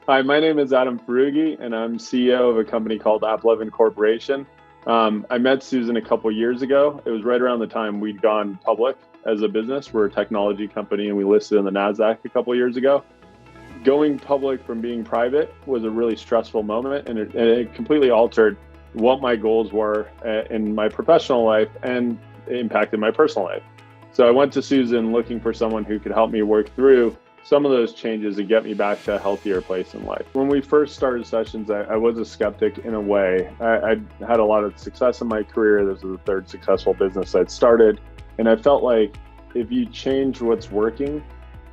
Hi, my name is Adam Foroughi, and I'm CEO of a company called AppLovin Corporation. I met Susan a couple years ago. It was right around the time we'd gone public as a business. We're a technology company, and we listed in the NASDAQ a couple years ago. Going public from being private was a really stressful moment, and it completely altered what my goals were in my professional life and impacted my personal life. So I went to Susan looking for someone who could help me work through some of those changes and get me back to a healthier place in life. When we first started sessions, I was a skeptic in a way. I'd had a lot of success in my career. This was the third successful business I'd started. And I felt like if you change what's working,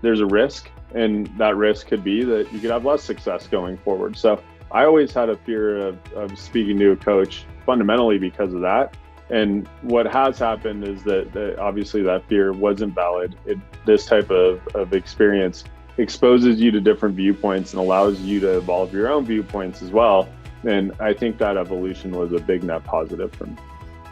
there's a risk. And that risk could be that you could have less success going forward. So I always had a fear of speaking to a coach fundamentally because of that. And what has happened is that obviously that fear wasn't valid. This type of experience exposes you to different viewpoints and allows you to evolve your own viewpoints as well. And I think that evolution was a big net positive for me.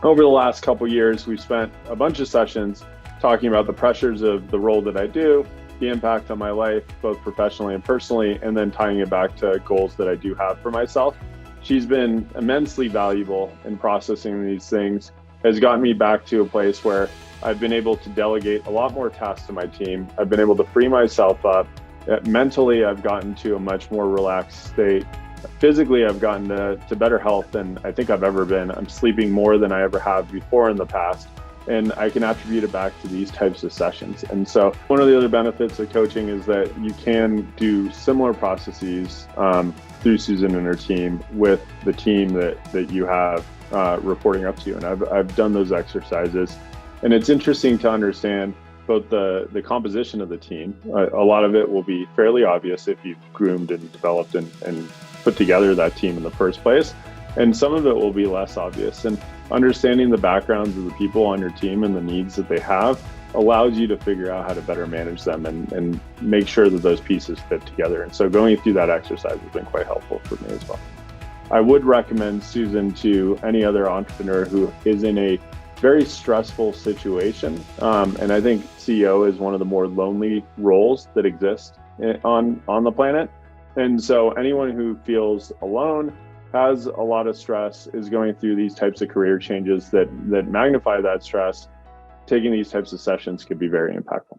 Over the last couple of years, we've spent a bunch of sessions talking about the pressures of the role that I do, the impact on my life, both professionally and personally, and then tying it back to goals that I do have for myself. She's been immensely valuable in processing these things, has gotten me back to a place where I've been able to delegate a lot more tasks to my team. I've been able to free myself up. Mentally, I've gotten to a much more relaxed state. Physically, I've gotten to better health than I think I've ever been. I'm sleeping more than I ever have before in the past. And I can attribute it back to these types of sessions. And so one of the other benefits of coaching is that you can do similar processes through Susan and her team with the team that you have reporting up to you. And I've done those exercises. And it's interesting to understand both the composition of the team. A lot of it will be fairly obvious if you've groomed and developed and put together that team in the first place. And some of it will be less obvious. And understanding the backgrounds of the people on your team and the needs that they have allows you to figure out how to better manage them and make sure that those pieces fit together. And so going through that exercise has been quite helpful for me as well. I would recommend Susan to any other entrepreneur who is in a very stressful situation. And I think CEO is one of the more lonely roles that exist on the planet. And so anyone who feels alone, has a lot of stress, is going through these types of career changes that magnify that stress, taking these types of sessions could be very impactful.